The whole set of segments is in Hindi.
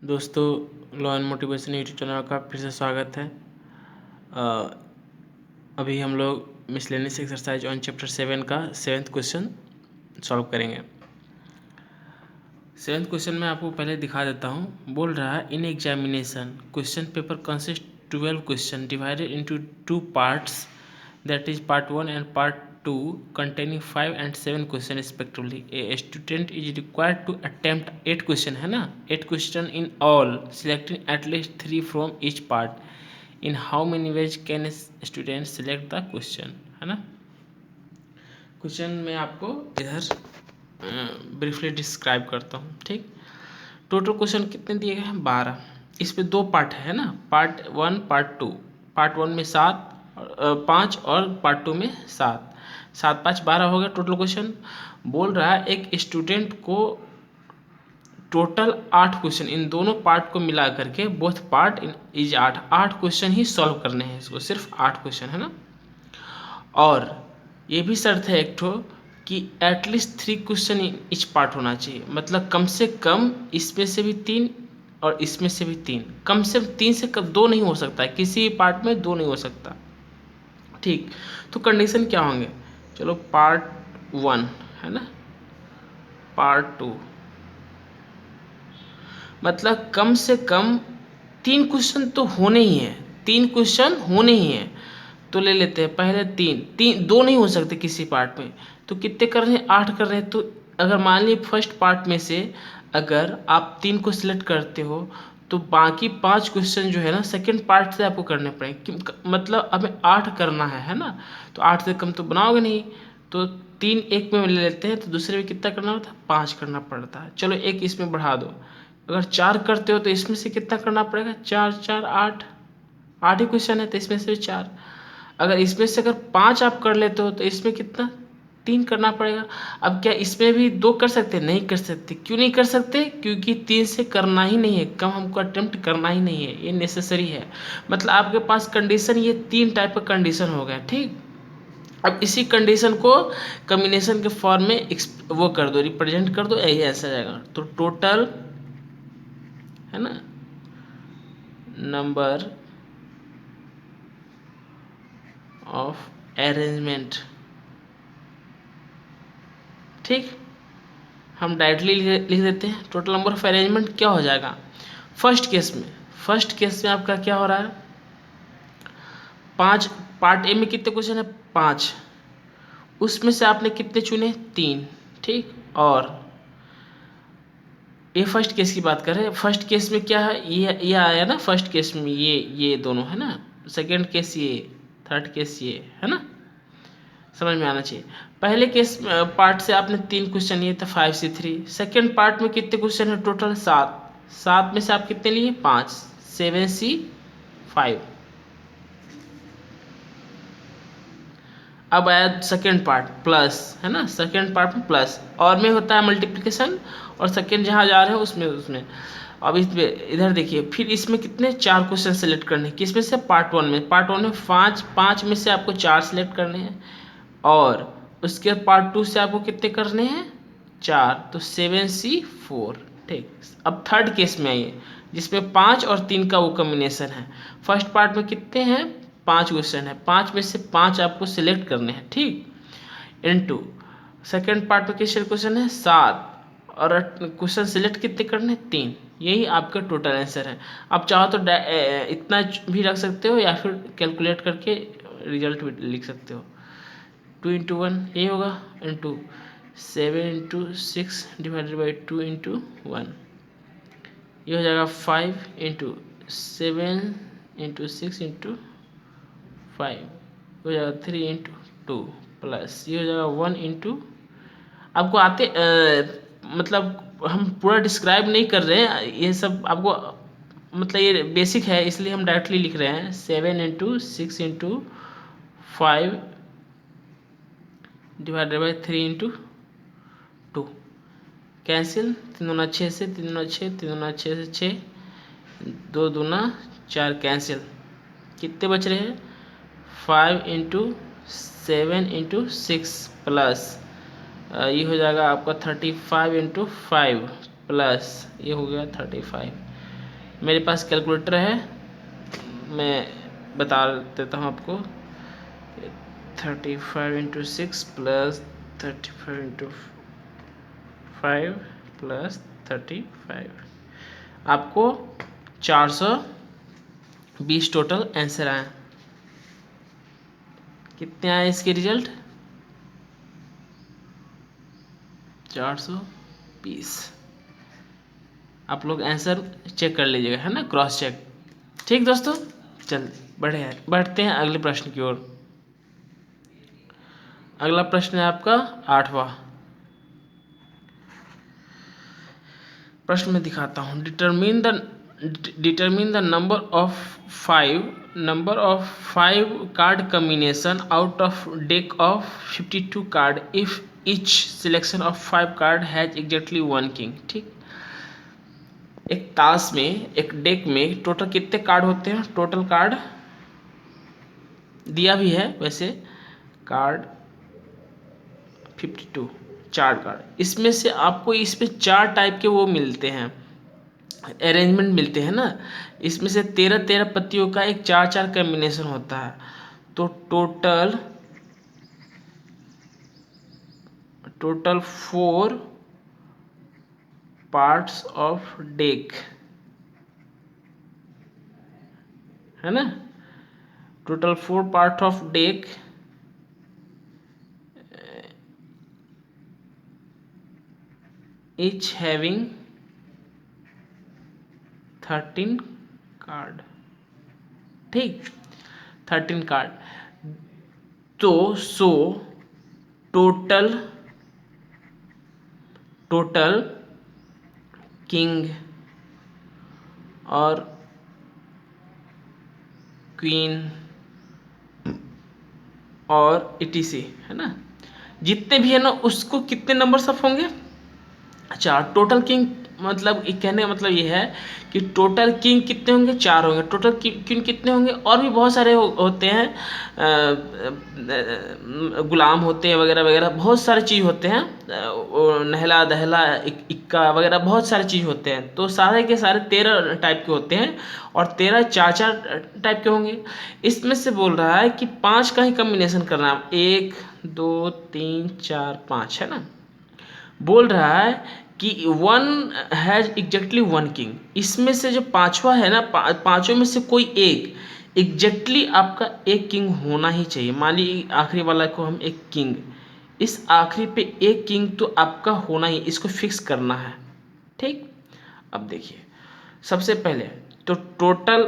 दोस्तों, law and motivation YouTube channel का फिर से स्वागत है। अभी हम लोग मिसलेनियस एक्सरसाइज ऑन चैप्टर 7 का 7th क्वेश्चन सॉल्व करेंगे। 7th क्वेश्चन में आपको पहले दिखा देता हूँ। बोल रहा है, in examination question paper consist 12 question divided into 2 parts, that is part 1 and part 2 containing 5 and 7 question respectively. A student is required to attempt 8 question, है ना, 8 question in all, selecting at least 3 from each part. In how many ways can a student select the question, है ना। क्वेश्चन में आपको इधर ब्रीफली डिस्क्राइब करता हूँ। ठीक, टोटल क्वेश्चन कितने दिए गए हैं? 12। इस पे 2 पार्ट है ना, पार्ट 1 पार्ट 2। पार्ट 1 में 5 और पार्ट 2 में 7, 7 5 12 हो गया टोटल क्वेश्चन। बोल रहा है एक स्टूडेंट को टोटल 8 क्वेश्चन, इन दोनों पार्ट को मिला करके both part is 8 question he solve करने हैं इसको, सिर्फ 8 क्वेश्चन, है ना। और ये भी शर्त है एक ठो कि एटलीस्ट 3 क्वेश्चन इच पार्ट होना चाहिए, मतलब कम से कम इसमें से भी 3 और इसमें से भी 3, कम से कम 3 से कम 2 नहीं हो सकता है, किसी पार्ट में 2 नहीं हो सकता। ठीक, तो कंडीशन क्या होंगे? चलो, पार्ट 1 है ना, पार्ट 2, मतलब कम से कम 3 क्वेश्चन तो होने ही है, 3 क्वेश्चन होने ही है। तो ले लेते हैं पहले 3, 2 नहीं हो सकते किसी पार्ट में, तो कितने कर रहे हैं? 8 कर रहे हैं। तो अगर मान लीजिए फर्स्ट पार्ट में से अगर आप 3 को सिलेक्ट करते हो तो बाकी 5 क्वेश्चन जो है ना सेकंड पार्ट से आपको करने पड़ेंगे, मतलब हमें 8 करना है ना। तो 8 से कम तो बनाओगे नहीं, तो 3 एक में ले लेते हैं, तो दूसरे में कितना करना होता है? 5 करना पड़ता है। चलो एक इसमें बढ़ा दो, अगर 4 करते हो तो इसमें से कितना करना पड़ेगा? 4 4 8, 8 ही क्वेश्चन है तो इसमें से 4। अगर इसमें से अगर 5 आप कर लेते हो तो इसमें कितना? 3 करना पड़ेगा। अब क्या इसमें भी 2 कर सकते? नहीं कर सकते। क्यों नहीं कर सकते? क्योंकि 3 से करना ही नहीं है, कम हमको अटेम्प्ट करना ही नहीं है, ये नेसेसरी है। मतलब आपके पास कंडीशन, ये 3 टाइप का कंडीशन हो गया। ठीक, अब इसी कंडीशन को कॉम्बिनेशन के फॉर्म में वो कर दो, रिप्रेजेंट कर दो, यही ऐसा जाएगा। तो टोटल है ना नंबर ऑफ अरेंजमेंट। ठीक, हम डायरेक्टली लिख देते हैं। टोटल नंबर ऑफ अरेंजमेंट क्या हो जाएगा? फर्स्ट केस में आपका क्या हो रहा है? 5, पार्ट ए में कितने क्वेश्चन है? 5, उसमें से आपने कितने चुने? 3। ठीक, और ये फर्स्ट केस की बात कर रहे हैं। फर्स्ट केस में क्या है? ये आया ना फर्स्ट केस में, ये दोनों है ना। सेकंड केस ये, थर्ड केस ये, है ना, समझ में आना चाहिए। पहले केस पार्ट से आपने 3 क्वेश्चन लिए थे, 5C3। सेकेंड पार्ट में कितने क्वेश्चन है? टोटल 7, 7 में से आप कितने लिए? 5, 7C5। अब आया सेकेंड पार्ट प्लस, है ना, सेकेंड पार्ट में प्लस, और में होता है मल्टीप्लिकेशन, और सेकेंड जहाँ जा रहे हैं उसमें। अब इधर देखिए, फिर इसमें कितने? 4 क्वेश्चन सेलेक्ट करने हैं। किसमें से? पार्ट 1 में। पार्ट 1 में 5 में से आपको 4 सेलेक्ट करने हैं, और उसके बाद पार्ट 2 से आपको कितने करने हैं? 4, तो 7C4। ठीक, अब थर्ड केस में आइए, जिसमें 5 और 3 का वो कॉम्बिनेशन है। फर्स्ट पार्ट में कितने हैं? 5 क्वेश्चन है, 5 में से 5 आपको सिलेक्ट करने हैं। ठीक, इनटू सेकेंड पार्ट में किस क्वेश्चन है? 7, और क्वेश्चन सिलेक्ट कितने करने? 3। यही आपका टोटल आंसर है। आप चाहो तो इतना भी रख सकते हो, या फिर कैलकुलेट करके रिजल्ट भी लिख सकते हो। 2 इंटू 1 यही होगा, into 7 into 6 divided by 2 into 1, ये हो जाएगा 5 इंटू 7 इंटू 6 इंटू 5, हो जाएगा 3 इंटू 2, प्लस ये हो जाएगा 1 इंटू, आपको मतलब हम पूरा डिस्क्राइब नहीं कर रहे हैं, ये सब आपको मतलब ये बेसिक है, इसलिए हम डायरेक्टली लिख रहे हैं। 7 into 6 into 5 divided by 3 into 2, cancel, 3 दूना 6 से, 3 दूना 6, 3 दूना 6 से 6, 2 दूना 4, कैंसिल, कितने बच रहे हैं? 5 इंटू 7 इंटू 6 प्लस ये हो जाएगा आपका 35 इंटू 5, प्लस ये हो गया 35, मेरे पास कैलकुलेटर है, मैं बता देता हूँ आपको। 35 × 6 प्लस 35 × 5 प्लस 35, आपको 420 टोटल आंसर आए। कितने आए इसके रिजल्ट? 420। आप लोग आंसर चेक कर लीजिएगा, है ना, क्रॉस चेक। ठीक दोस्तों, चल बढ़ते हैं अगले प्रश्न की ओर। अगला प्रश्न है आपका 8वां प्रश्न में दिखाता हूँ। Determine the number of 5 card combination out of deck of 52 card if each selection of 5 card has exactly 1 king. ठीक, एक ताश में, एक डेक में टोटल कितने कार्ड होते हैं? टोटल कार्ड दिया भी है वैसे, कार्ड 52, 4 कार्ड। इसमें से आपको इसमें 4 टाइप के वो मिलते हैं, अरेंजमेंट मिलते हैं ना। इसमें से 13 पत्तियों का एक 4 कॉम्बिनेशन होता है। तो टोटल 4 पार्ट्स ऑफ डेक, है ना। Total 4 part of deck each having 13 card. ठीक, 13 कार्ड। तो टोटल किंग और क्वीन और ETC, है ना, जितने भी है ना, उसको कितने नंबर्स ऑफ होंगे? अच्छा, टोटल किंग मतलब कहने का मतलब ये है कि टोटल किंग कितने होंगे? 4 होंगे। टोटल क्वीन कितने होंगे? और भी बहुत सारे होते हैं, गुलाम होते हैं वगैरह वगैरह, बहुत सारे चीज़ होते हैं, नहला दहला इक्का वगैरह, बहुत सारे चीज़ होते हैं। तो सारे के सारे 13 टाइप के होते हैं और 13 4 टाइप के होंगे। इसमें से बोल रहा है कि 5 का ही कम्बिनेशन करना है। 1 2 3 4 5, है ना। बोल रहा है कि 1 हैज एग्जैक्टली 1 किंग। इसमें से जो 5वां है ना, पांचों में से कोई एक एग्जैक्टली आपका एक किंग होना ही चाहिए। मान लीजिए आखिरी वाला को हम एक किंग, इस आखिरी पे एक किंग तो आपका होना ही, इसको फिक्स करना है। ठीक, अब देखिए सबसे पहले तो टोटल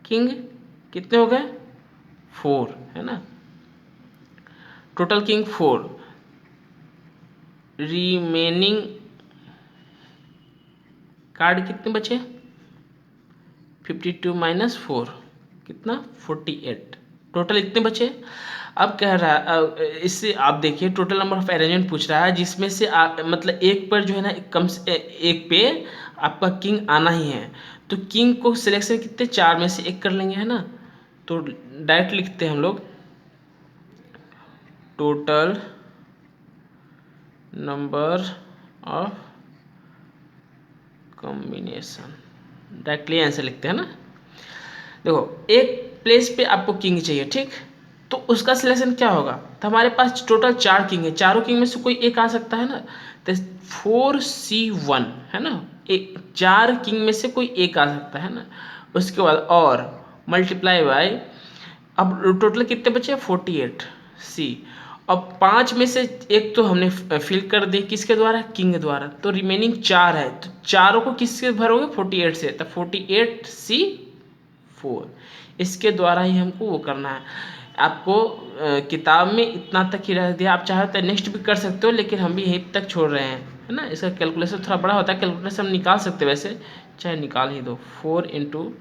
किंग कितने हो गए? 4, है ना। टोटल किंग 4, रिमेनिंग कार्ड कितने बचे? 52 - 4 कितना? 48। टोटल इतने बचे। अब कह रहा है, इससे आप देखिए टोटल नंबर ऑफ अरेंजमेंट पूछ रहा है, जिसमें से मतलब एक पर जो है ना, कम से एक पे आपका किंग आना ही है। तो किंग को सिलेक्शन कितने? 4 में से एक कर लेंगे, है ना। तो डायरेक्ट लिखते हैं हम लोग total number of combination, directly answer लिखते हैं ना। देखो एक प्लेस पे आपको किंग चाहिए, ठीक, तो उसका सिलेक्शन क्या होगा? तो हमारे पास टोटल 4 किंग है, चारों किंग में से कोई एक आ सकता है ना। तो 4C1, है ना, एक 4 किंग में से कोई एक आ सकता है ना। उसके बाद और मल्टीप्लाई बाय, अब टोटल कितने बचे? 48C। अब 5 में से एक तो हमने फिल कर दिया, किसके द्वारा? किंग द्वारा। तो रिमेनिंग 4 है, तो चारों को किससे भरोगे? 48 से। तो 48C4, इसके द्वारा ही हमको वो करना है। आपको किताब में इतना तक ही रह दिया, आप चाहे तो नेक्स्ट भी कर सकते हो, लेकिन हम भी यहीं तक छोड़ रहे हैं, है ना। इसका कैलकुलेशन थोड़ा बड़ा होता है, कैलकुलेशन हम निकाल सकते हैं वैसे, चाहे निकाल ही दो। 4 ×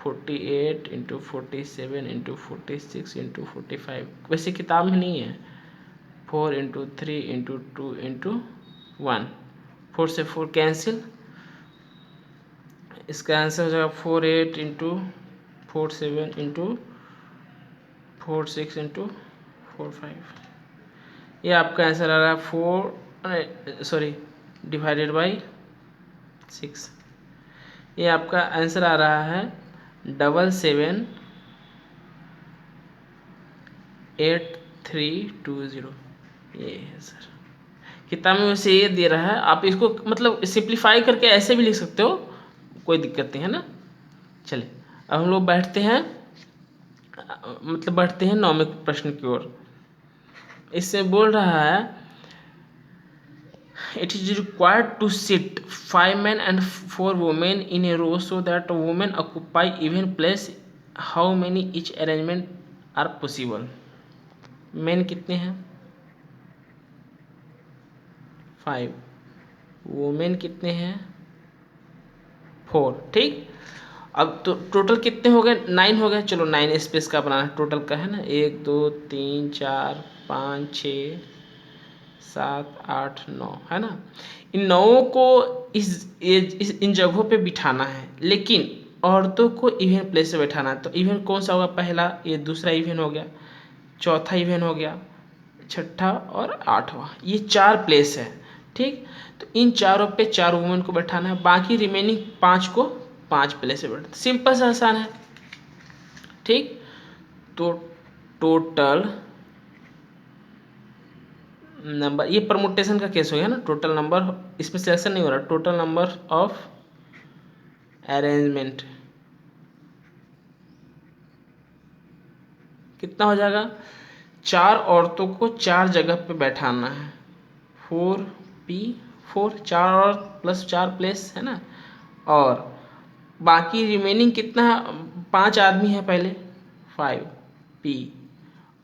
48 × 47 × 46 × 45, वैसे किताब में नहीं है। 4 × 3 × 2 × 1, 4 से 4 कैंसिल, इसका आंसर हो जाएगा 48 × 47 × 46 × 45। ये आपका आंसर आ रहा है 4, सॉरी, डिवाइडेड बाई 6। ये आपका आंसर आ रहा है 778320। ये है सर, किताब में वैसे ये दे रहा है, आप इसको मतलब सिंप्लीफाई करके ऐसे भी लिख सकते हो, कोई दिक्कत नहीं है ना। चलिए अब हम लोग बैठते हैं, मतलब बढ़ते हैं 9वें प्रश्न की ओर। इससे बोल रहा है it is required to sit 5 men and 4 women in a row so that women occupy even place. How many each arrangement are possible? men कितने हैं 5, वुमेन कितने हैं 4, ठीक। अब तो टोटल कितने हो गए 9 हो गए, चलो 9 स्पेस का बनाना टोटल का है ना, 1 2 3 4 5 6 7 8 9 है ना। इन 9 को इन जगहों पे बिठाना है, लेकिन औरतों को इवन प्लेस से बैठाना है। तो इवन कौन सा होगा, पहला ये, दूसरा इवन हो गया, चौथा इवन हो गया, छठा और 8वां, ये 4 प्लेस है, ठीक। तो इन चारों पे 4 वुमेन को बैठाना है, बाकी रिमेनिंग 5 को 5 प्लेस से बैठाना, सिंपल सा आसान है, ठीक। तो टोटल नंबर, ये परमुटेशन का केस हो गया ना, टोटल नंबर, इसमें सिलेक्शन नहीं हो रहा, टोटल नंबर ऑफ अरेंजमेंट कितना हो जाएगा, 4 औरतों को 4 जगह पे बैठाना है, 4p4, 4 और प्लस 4 प्लेस है ना, और बाकी रिमेनिंग कितना, 5 आदमी है पहले, 5p,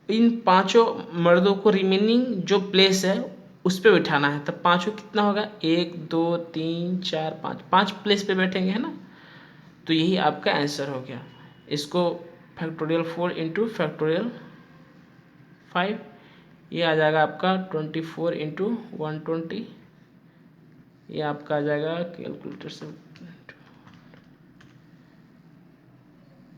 इन 5 मर्दों को रिमेनिंग जो प्लेस है उस पर बैठाना है। तब 5 कितना होगा, 1 2 3 4 5, 5 प्लेस पे बैठेंगे है ना। तो यही आपका आंसर हो गया। इसको फैक्टोरियल 4 इंटू फैक्टोरियल 5, ये आ जाएगा आपका 24 इंटू 120, ये आपका आ जाएगा कैलकुलेटर से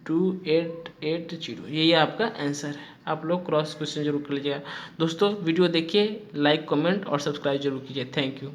2880, यही आपका आंसर है। आप लोग क्रॉस क्वेश्चन जरूर कर लीजिएगा दोस्तों। वीडियो देखिए, लाइक कमेंट और सब्सक्राइब जरूर कीजिए। Thank you.